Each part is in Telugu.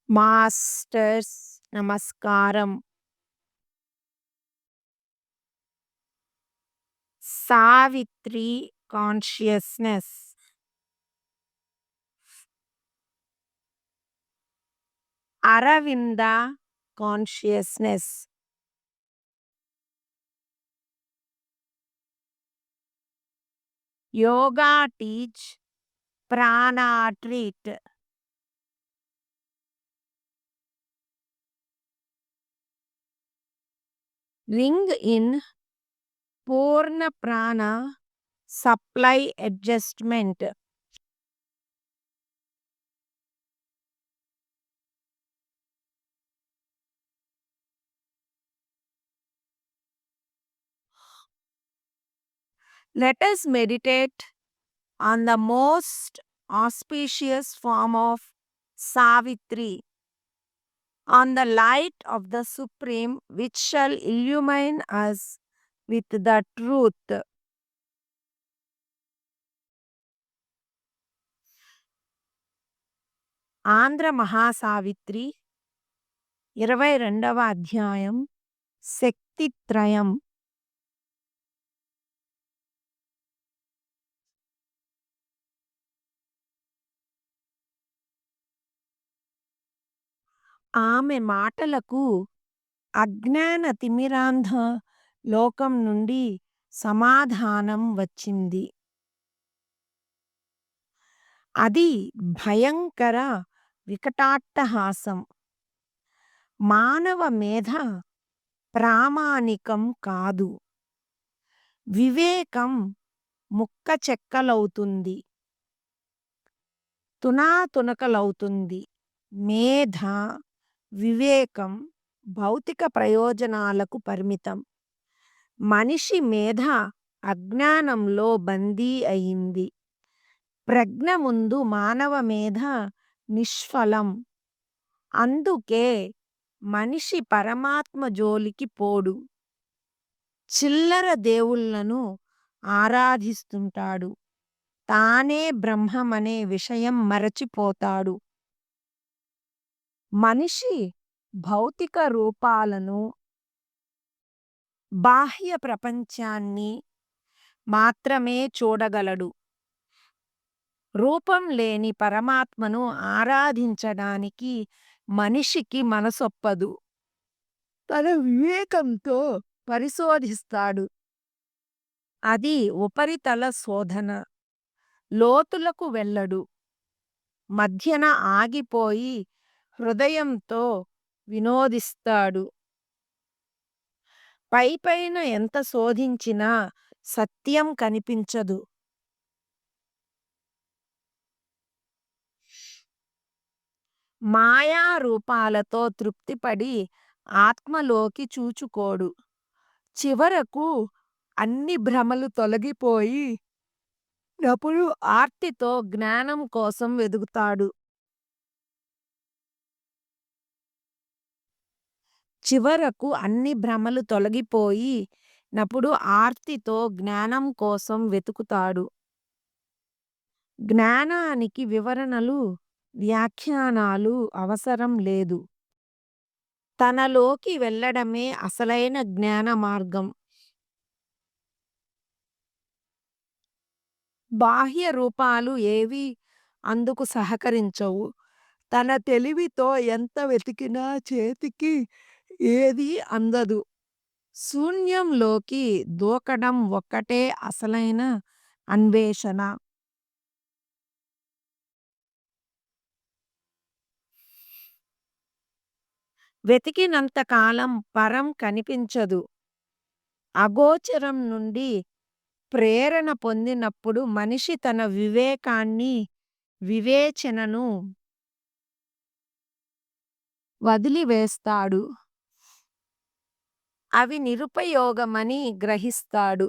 మాస్టర్స్ నమస్కారం. Savitri consciousness. Aravinda consciousness. Yoga teach, ప్రాణ ట్రీట్. రింగ్ ఇన్, పూర్ణ ప్రాణ, supply adjustment. Let us meditate on the most auspicious form of Savitri, on the light of the Supreme, which shall illumine us with the truth. Andhra Mahasavitri 22వ అధ్యాయం శక్తిత్రయం. ఆమె మాటలకు అజ్ఞాన తిమిరాంధ లోకం నుండి సమాధానం వచ్చింది. అది భయంకర వికటాట్టహాసం. మానవ మేధ ప్రామాణికం కాదు. వివేకం ముక్కచెక్కలవుతుంది, తునాతునకలవుతుంది. మేధ, వివేకం భౌతిక ప్రయోజనాలకు పరిమితం. మనిషి మేధ అజ్ఞానంలో బందీ అయింది. ప్రజ్ఞ ముందు మానవ మేధ నిష్ఫలం. అందుకే మనిషి పరమాత్మ జోలికి పోడు. చిల్లర దేవుళ్ళను ఆరాధిస్తుంటాడు. తానే బ్రహ్మమనే విషయం మరచిపోతాడు. మనిషి భౌతిక రూపాలను, బాహ్య ప్రపంచాన్ని మాత్రమే చూడగలడు. రూపం లేని పరమాత్మను ఆరాధించడానికి మనిషికి మనసొప్పదు. తన వివేకంతో పరిశోధిస్తాడు. అది ఉపరితల శోధన. లోతులకు వెళ్ళడు. మధ్యన ఆగిపోయి హృదయంతో వినోదిస్తాడు. పైపైన ఎంత శోధించినా సత్యం కనిపించదు. మాయా రూపాలతో తృప్తిపడి ఆత్మలోకి చూచుకోడు. చివరకు అన్ని భ్రమలు తొలగిపోయి అప్పుడు ఆర్తితో జ్ఞానం కోసం వెదుగుతాడు. చివరకు అన్ని భ్రమలు తొలగిపోయి నప్పుడు ఆర్తితో జ్ఞానం కోసం వెతుకుతాడు. జ్ఞానానికి వివరణలు, వ్యాఖ్యానాలు అవసరం లేదు. తనలోకి వెళ్ళడమే అసలైన జ్ఞాన మార్గం. బాహ్య రూపాలు ఏవి అందుకు సహకరించవు. తన తెలివితో ఎంత వెతికినా చేతికి ఏదీ అందదు. శూన్యంలోకి దూకడం ఒక్కటే అసలైన అన్వేషణ. వెతికినంత కాలం పరం కనిపించదు. అగోచరం నుండి ప్రేరణ పొందినప్పుడు మనిషి తన వివేకాన్ని, వివేచనను వదిలివేస్తాడు. అవి నిరుపయోగమని గ్రహిస్తాడు.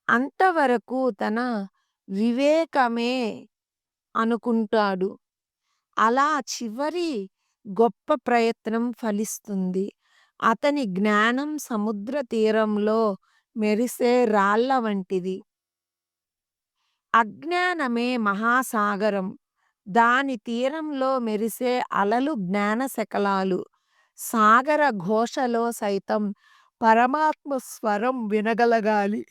అంతవరకు తన వివేకమే అనుకుంటాడు. అలా చివరి గొప్ప ప్రయత్నం ఫలిస్తుంది. అతని జ్ఞానం సముద్ర తీరంలో మెరిసే రాళ్ళ వంటిది. అజ్ఞానమే మహాసాగరం. దాని తీరంలో మెరిసే అలలు జ్ఞానశకలాలు. సాగర ఘోషలో సైతం పరమాత్మ స్వరం వినగలగాలి.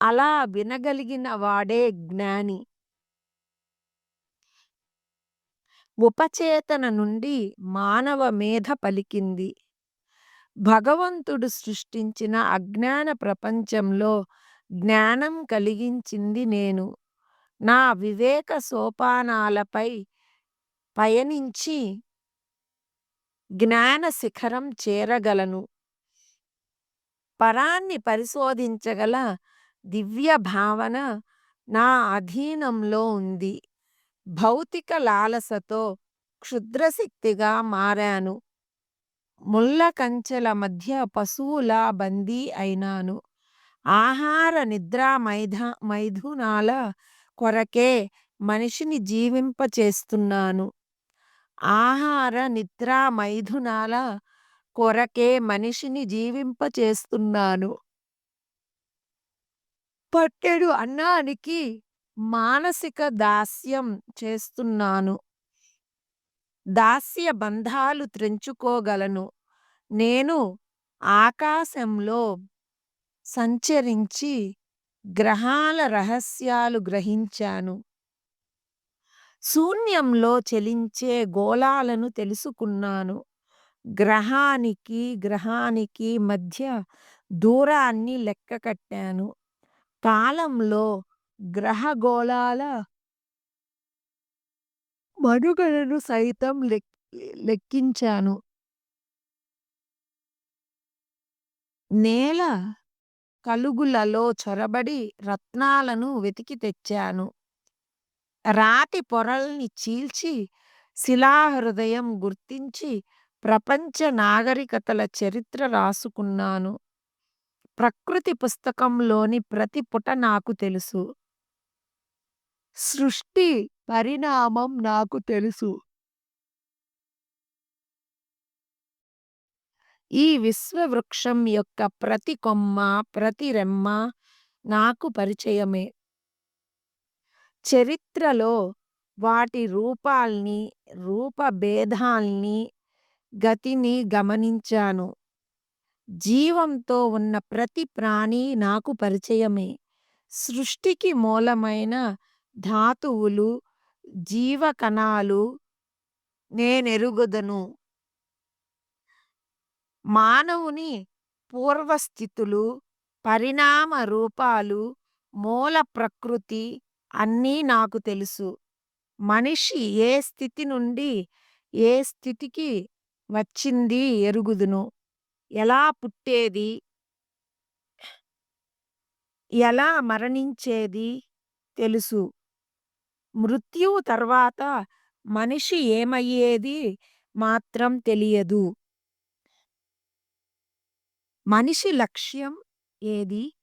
అలా వినగలిగిన వాడే జ్ఞాని. ఉపచేతన నుండి మానవ మేధ పలికింది. భగవంతుడు సృష్టించిన అజ్ఞాన ప్రపంచంలో జ్ఞానం కలిగించింది నేను. నా వివేక సోపానాలపై పయనించి జ్ఞాన శిఖరం చేరగలను. పరాన్ని పరిశోధించగల దివ్య భావన నా అధీనంలో ఉంది. భౌతిక లాలసతో క్షుద్రశక్తిగా మారాను. ముళ్ళ కంచెల మధ్య పశువులా బందీ అయినాను. ఆహార నిద్రా మైథునాల కొరకే మనిషిని జీవింపచేస్తున్నాను. ఆహార నిద్రా మైథునాల కొరకే మనిషిని జీవింపచేస్తున్నాను. పట్టెడు అన్నానికి మానసిక దాస్యం చేస్తున్నాను. దాస్య బంధాలు త్రెంచుకోగలను. నేను ఆకాశంలో సంచరించి గ్రహాల రహస్యాలు గ్రహించాను. శూన్యంలో చలించే గోళాలను తెలుసుకున్నాను. గ్రహానికి మధ్య దూరాన్ని లెక్క కట్టాను. కాలంలో గ్రహగోళాల మనుగడను సైతం లెక్కించాను. నేల కలుగులలో చొరబడి రత్నాలను వెతికి తెచ్చాను. రాతి పొరల్ని చీల్చి శిలాహృదయం గుర్తించి ప్రపంచ నాగరికతల చరిత్ర రాసుకున్నాను. ప్రకృతి పుస్తకంలోని ప్రతి పుట నాకు తెలుసు. సృష్టి పరిణామం నాకు తెలుసు. ఈ విశ్వవృక్షం యొక్క ప్రతి కొమ్మ, ప్రతి రెమ్మ నాకు పరిచయమే. చరిత్రలో వాటి రూపాల్ని, రూపభేదాల్ని, గతిని గమనించాను. జీవంతో ఉన్న ప్రతి ప్రాణి నాకు పరిచయమే. సృష్టికి మూలమైన ధాతువులు, జీవకణాలు నేనెరుగుదును. మానవుని పూర్వస్థితులు, పరిణామ రూపాలు, మూల ప్రకృతి అన్నీ నాకు తెలుసు. మనిషి ఏ స్థితి నుండి ఏ స్థితికి వచ్చింది ఎరుగుదును. ఎలా పుట్టేది, ఎలా మరణించేది తెలుసు. మృత్యువు తర్వాత మనిషి ఏమయ్యేది మాత్రం తెలియదు. మనిషి లక్ష్యం ఏది,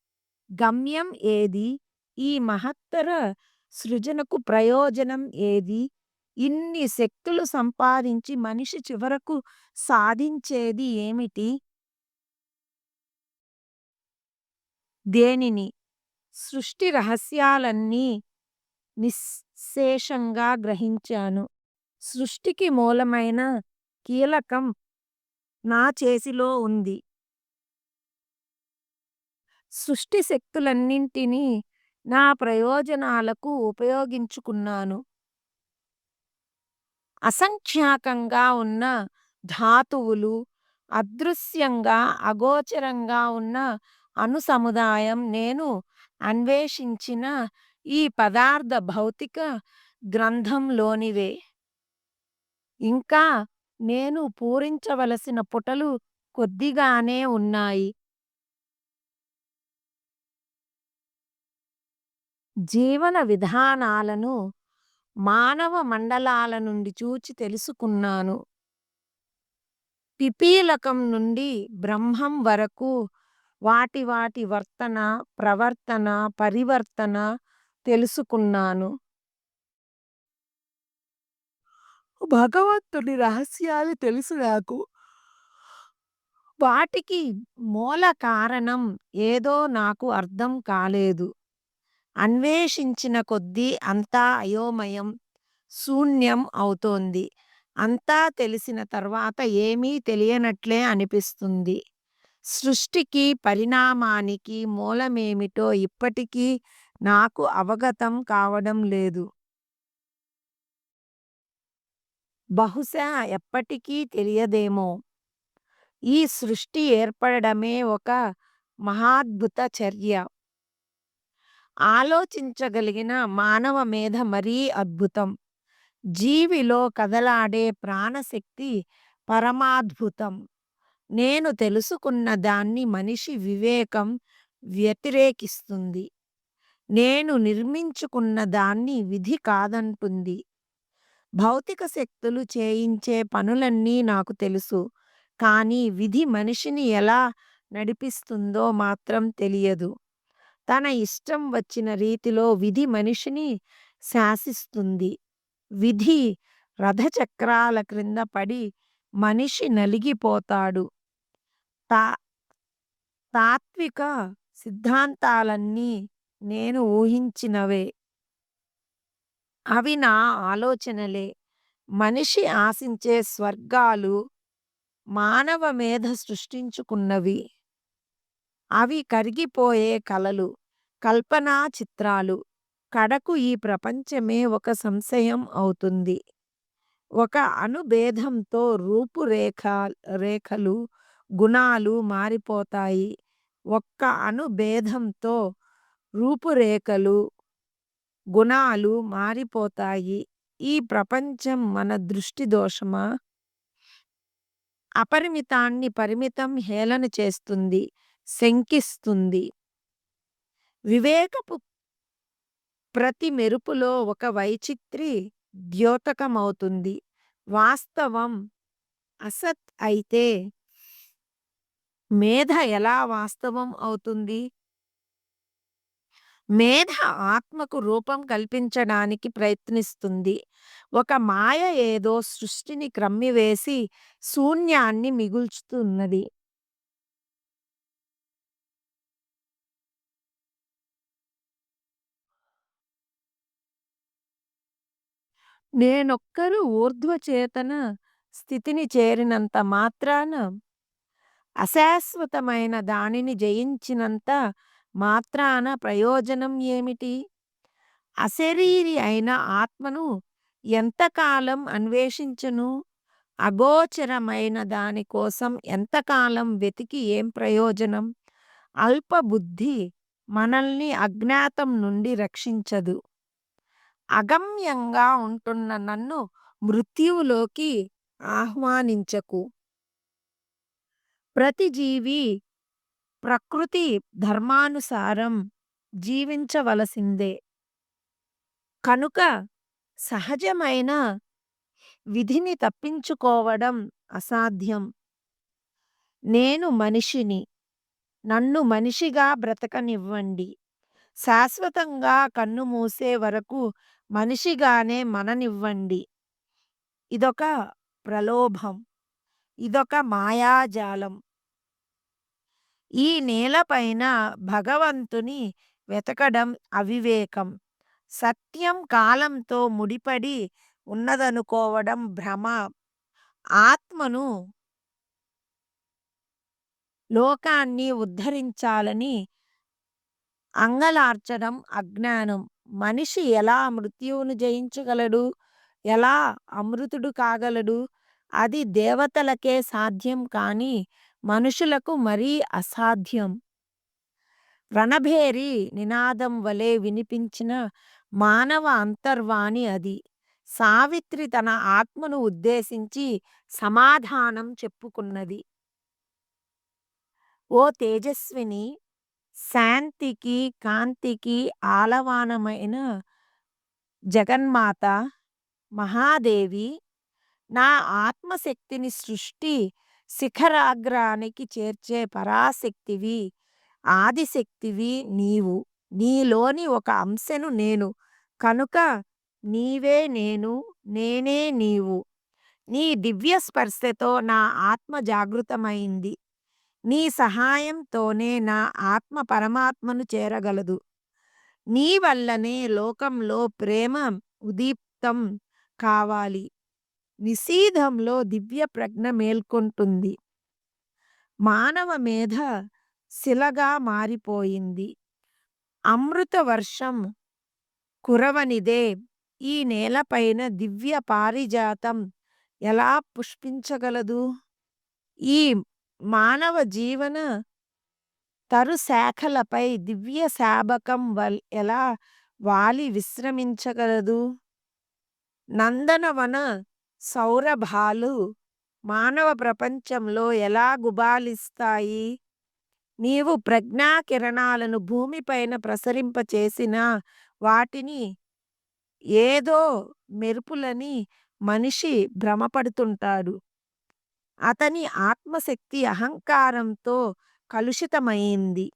గమ్యం ఏది, ఈ మహత్తర సృజనకు ప్రయోజనం ఏది, ఇన్ని శక్తులు సంపాదించి మనిషి చివరకు సాధించేది ఏమిటి? దేనిని? సృష్టి రహస్యాలన్నీ నిశ్శేషంగా గ్రహించాను. సృష్టికి మూలమైన కీలకం నా చేతిలో ఉంది. సృష్టి శక్తులన్నింటినీ నా ప్రయోజనాలకు ఉపయోగించుకున్నాను. అసంఖ్యాకంగా ఉన్న ధాతువులు, అదృశ్యంగా అగోచరంగా ఉన్న అణు సముదాయం నేను అన్వేషించిన ఈ పదార్థ భౌతిక గ్రంథంలోనివే. ఇంకా నేను పూరించవలసిన పుటలు కొద్దిగానే ఉన్నాయి. జీవన విధానాలను మానవ మండలాల నుండి చూచి తెలుసుకున్నాను. పిపీలకం నుండి బ్రహ్మం వరకు వాటి వాటి వర్తన, ప్రవర్తన, పరివర్తన తెలుసుకున్నాను. భగవంతుని రహస్యాలు తెలుసు నాకు. వాటికి మూల కారణం ఏదో నాకు అర్థం కాలేదు. అన్వేషించిన కొద్దీ అంతా అయోమయం, శూన్యం అవుతోంది. అంతా తెలిసిన తర్వాత ఏమీ తెలియనట్లే అనిపిస్తుంది. సృష్టికి, పరిణామానికి మూలమేమిటో ఇప్పటికీ నాకు అవగతం కావడం లేదు. బహుశా ఎప్పటికీ తెలియదేమో! ఈ సృష్టి ఏర్పడడమే ఒక మహాద్భుత చర్య. ఆలోచించగలిగిన మానవ మేధ మరీ అద్భుతం. జీవిలో కదలాడే ప్రాణశక్తి పరమాద్భుతం. నేను తెలుసుకున్న దాన్ని మనిషి వివేకం వ్యతిరేకిస్తుంది. నేను నిర్మించుకున్న దాన్ని విధి కాదంటుంది. భౌతిక శక్తులు చేయించే పనులన్నీ నాకు తెలుసు. కానీ విధి మనిషిని ఎలా నడిపిస్తుందో మాత్రం తెలియదు. తన ఇష్టం వచ్చిన రీతిలో విధి మనిషిని శాసిస్తుంది. విధి రథచక్రాల క్రింద పడి మనిషి నలిగిపోతాడు. తా తాత్విక సిద్ధాంతాలన్నీ నేను ఊహించినవే. అవి నా ఆలోచనలే. మనిషి ఆశించే స్వర్గాలు మానవ మేధ సృష్టించుకున్నవి. అవి కరిగిపోయే కలలు, కల్పనా చిత్రాలు. కడకు ఈ ప్రపంచమే ఒక సంశయం అవుతుంది. ఒక అణుభేదంతో రేఖలు, గుణాలు మారిపోతాయి. ఒక్క అణుభేదంతో రూపురేఖలు, గుణాలు మారిపోతాయి. ఈ ప్రపంచం మన దృష్టి దోషమా? అపరిమితాన్ని పరిమితం హేళన చేస్తుంది, శంకిస్తుంది. వివేకపు ప్రతి మెరుపులో ఒక వైచిత్రి ద్యోతకమవుతుంది. వాస్తవం అసత్ అయితే మేధ ఎలా వాస్తవం అవుతుంది? మేధ ఆత్మకు రూపం కల్పించడానికి ప్రయత్నిస్తుంది. ఒక మాయ ఏదో సృష్టిని క్రమ్మివేసి శూన్యాన్ని మిగుల్చుతున్నది. నేనొక్కరు ఊర్ధ్వచేతన స్థితిని చేరినంత మాత్రాన, అశాశ్వతమైన దానిని జయించినంత మాత్రాన ప్రయోజనం ఏమిటి? అశరీరి అయిన ఆత్మను ఎంతకాలం అన్వేషించును? అగోచరమైన దాని కోసం ఎంతకాలం వెతికి ఏం ప్రయోజనం? అల్పబుద్ధి మనల్ని అజ్ఞాతం నుండి రక్షించదు. అగమ్యంగా ఉంటున్న నన్ను మృత్యువులోకి ఆహ్వానించకు. ప్రతి జీవి ప్రకృతి ధర్మానుసారం జీవించవలసిందే. కనుక సహజమైన విధిని తప్పించుకోవడం అసాధ్యం. నేను మనిషిని. నన్ను మనిషిగా బ్రతకనివ్వండి. శాశ్వతంగా కన్ను మూసే వరకు మనిషిగానే మననివ్వండి. ఇదొక ప్రలోభం. ఇదొక మాయాజాలం. ఈ నేలపైన భగవంతుని వెతకడం అవివేకం. సత్యం కాలంతో ముడిపడి ఉన్నదనుకోవడం భ్రమ. ఆత్మను, లోకాన్ని ఉద్ధరించాలని అంగలార్చడం అజ్ఞానం. మనిషి ఎలా మృత్యువును జయించగలడు? ఎలా అమృతుడు కాగలడు? అది దేవతలకే సాధ్యం కాని మనుషులకు మరీ అసాధ్యం. రణభేరి నినాదం వలె వినిపించిన మానవ అంతర్వాణి అది. సావిత్రి తన ఆత్మను ఉద్దేశించి సమాధానం చెప్పుకున్నది. ఓ తేజస్విని, శాంతికి, కాంతికి ఆలవానమైన జగన్మాత, మహాదేవి, నా ఆత్మశక్తిని సృష్టి శిఖరాగ్రానికి చేర్చే పరాశక్తివి, ఆదిశక్తివి నీవు. నీలోని ఒక అంశను నేను. కనుక నీవే నేను, నేనే నీవు. నీ దివ్య స్పర్శతో నా ఆత్మ జాగృతమైంది. నీ సహాయంతోనే నా ఆత్మ పరమాత్మను చేరగలదు. నీ వల్లనే లోకంలో ప్రేమ ఉదీప్తం కావాలి. నిశీధంలో దివ్య ప్రజ్ఞ మేల్కొంటుంది. మానవ మేధ శిలగా మారిపోయింది. అమృత వర్షం కురవనిదే ఈ నేలపైన దివ్య పారిజాతం ఎలా పుష్పించగలదు? ఈ మానవ జీవన తరుశాఖలపై దివ్య శాబకం ఎలా వాలి విశ్రమించగలదు? నందనవన సౌరభాలు మానవ ప్రపంచంలో ఎలా గుబాళిస్తాయి? నీవు ప్రజ్ఞా కిరణాలను భూమిపైన ప్రసరింపచేసినా వాటిని ఏదో మెరుపులని మనిషి భ్రమపడుతుంటాడు. అతని ఆత్మశక్తి అహంకారంతో కలుషితమైంది.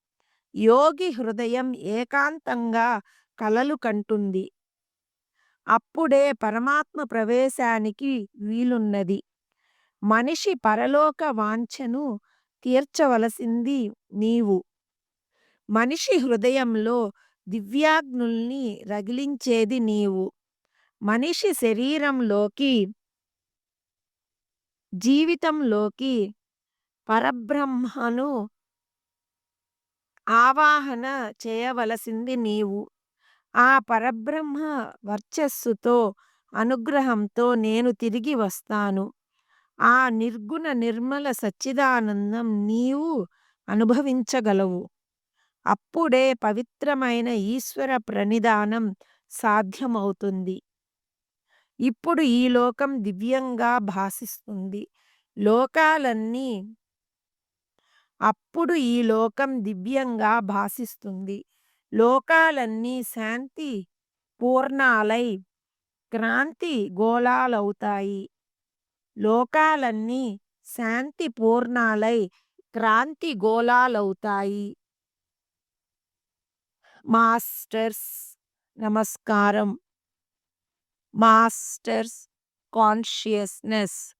యోగి హృదయం ఏకాంతంగా కలలు కంటుంది. అప్పుడే పరమాత్మ ప్రవేశానికి వీలున్నది. మనిషి పరలోక వాంఛను తీర్చవలసింది నీవు. మనిషి హృదయంలో దివ్యాగ్నుల్ని రగిలించేది నీవు. మనిషి శరీరంలోకి జీవితంలోకి పరబ్రహ్మను ఆవాహన చేయవలసింది నీవు. ఆ పరబ్రహ్మ వర్చస్సుతో అనుగ్రహంతో నేను తిరిగి వస్తాను. ఆ నిర్గుణ నిర్మల సచ్చిదానందం నీవు అనుభవించగలవు. అప్పుడే పవిత్రమైన ఈశ్వర ప్రణిధానం సాధ్యమవుతుంది. ఇప్పుడు ఈ లోకం దివ్యంగా భాసిస్తుంది. లోకాలన్నీ అప్పుడు ఈ లోకం దివ్యంగా భాసిస్తుంది. లోకాలన్నీ శాంతి పూర్ణాలై క్రాంతి గోళాలవుతాయి. లోకాలన్నీ శాంతి పూర్ణాలై క్రాంతి గోళాలవుతాయి. మాస్టర్స్ నమస్కారం. Masters consciousness